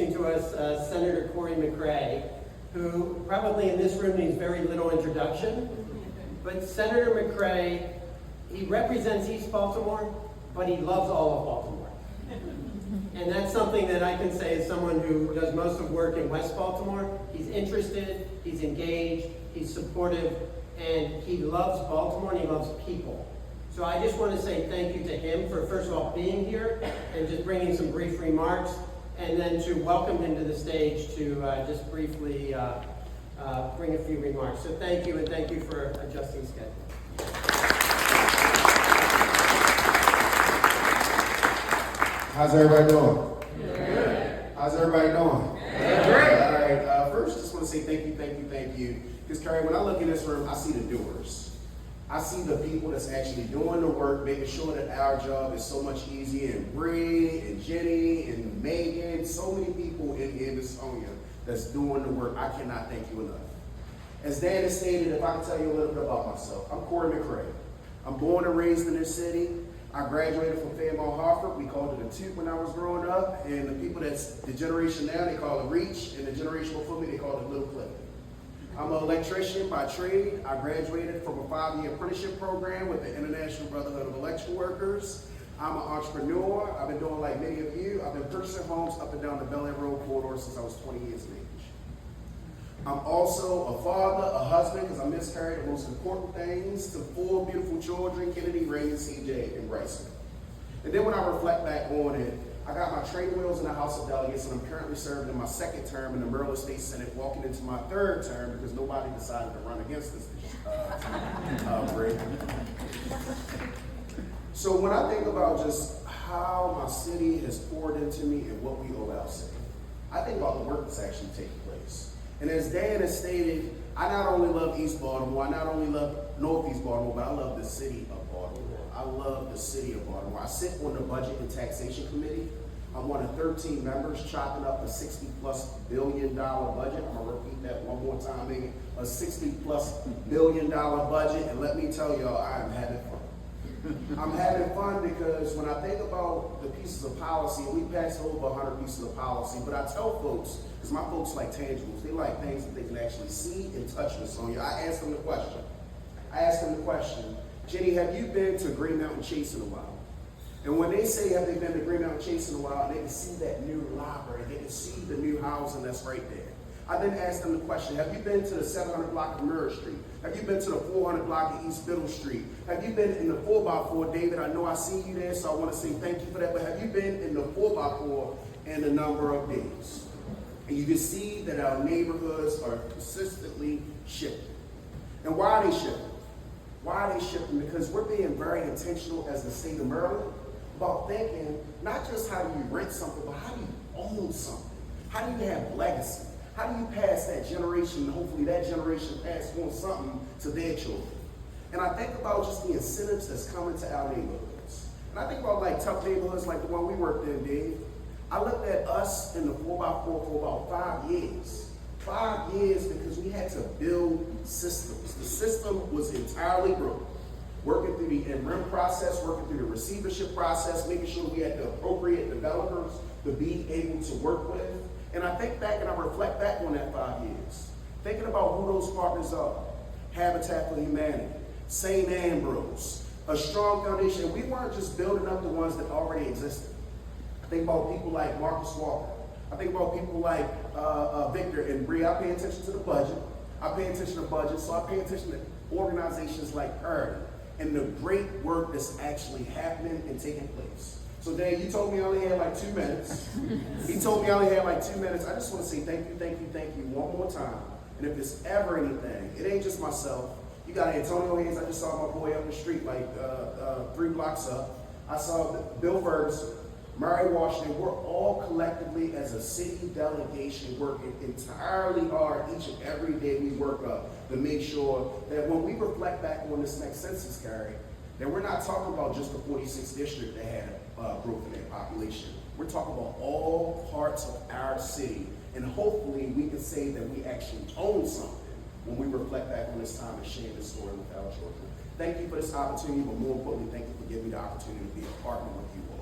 introducing to us Senator Cory McCray, who probably in this room needs very little introduction. But Senator McCray, he represents East Baltimore, but he loves all of Baltimore. And that's something that I can say as someone who does most of work in West Baltimore. He's interested, he's engaged, he's supportive, and he loves Baltimore and he loves people. So I just want to say thank you to him for, first of all, being here and just bringing some brief remarks, and then to welcome him to the stage to just briefly bring a few remarks. So thank you, and thank you for adjusting schedule. How's everybody doing? Good. How's everybody doing? Great. All right, first just want to say thank you. Because Carrie, when I look in this room, I see the doers. I see the people that's actually doing the work, making sure that our job is so much easier. And Bree, and Jenny, and Megan, so many people in here, Miss Sonia, that's doing the work. I cannot thank you enough. As Dan has stated, if I can tell you a little bit about myself, I'm Cory McCray. I'm born and raised in this city. I graduated from Fairmont Harford. We called it a toot when I was growing up. And the people that's the generation now, they call it Reach. And the generation before me, they call it Little Clip. I'm an electrician by trade. I graduated from a 5-year apprenticeship program with the International Brotherhood of Electrical Workers. I'm an entrepreneur. I've been doing like many of you. I've been purchasing homes up and down the Bel Air Road corridor since I was 20 years of age. I'm also a father, a husband, because I miscarried the most important things, to 4 beautiful children, Kennedy, Raymond, CJ, and Bryson. And then when I reflect back on it, I got my training wheels in the House of Delegates, and I'm currently serving in my 2nd term in the Maryland State Senate, walking into my 3rd term because nobody decided to run against us this break. So when I think about just how my city has poured into me and what we owe our city, I think about the work that's actually taking place. And as Dan has stated, I not only love East Baltimore, I not only love Northeast Baltimore, but I love the city of Baltimore. I love the city of Baltimore. I sit on the Budget and Taxation Committee. I'm one of 13 members chopping up a $60+ billion budget. I'm gonna repeat that one more time, Megan. A $60+ billion budget, and let me tell y'all, I am having fun. I'm having fun because when I think about the pieces of policy, we passed over 100 pieces of policy, but I tell folks, because my folks like tangibles, they like things that they can actually see and touch with. Sonia, I asked them the question, Jenny, have you been to Green Mountain Chase in a while? And when they say, have they been to Green Mountain Chase in a while, they can see that new library, they can see the new housing that's right there. I then asked them the question, have you been to the 700 block of Murray Street? Have you been to the 400 block of East Middle Street? Have you been in the 4x4, David? I know I see you there, so I want to say thank you for that, but have you been in the 4x4 in a number of days? And you can see that our neighborhoods are consistently shifting. And why are they shifting? Why are they shifting? Because we're being very intentional as the state of Maryland about thinking not just how do you rent something, but how do you own something? How do you have legacy? How do you pass that generation, and hopefully that generation pass on something to their children? And I think about just the incentives that's coming to our neighborhoods. And I think about like tough neighborhoods like the one we worked in, Dave. I looked at us in the 4x4 for about 5 years. 5 years because we had to build systems. The system was entirely broken. Working through the in-rem process, working through the receivership process, making sure we had the appropriate developers to be able to work with. And I think back and I reflect back on that 5 years, thinking about who those partners are. Habitat for Humanity, St. Ambrose, a strong foundation. We weren't just building up the ones that already existed. I think about people like Marcus Walker. I think about people like Victor and Bree. I pay attention to the budget. I pay attention to budget, so I pay attention to organizations like Parity and the great work that's actually happening and taking place. So Dave, you told me I only had like 2 minutes. He told me I only had like 2 minutes. I just want to say thank you one more time. And if there's ever anything, it ain't just myself. You got Antonio Hayes. I just saw my boy up the street like 3 blocks up. I saw Bill Ferguson, Murray Washington. We're all collectively as a city delegation working entirely hard each and every day we work up to make sure that when we reflect back on this next census, Carrie, that we're not talking about just the 46th district that had growth in their population. We're talking about all parts of our city, and hopefully we can say that we actually own something when we reflect back on this time and share this story with our children. Thank you for this opportunity, but more importantly, thank you for giving me the opportunity to be a partner with you all.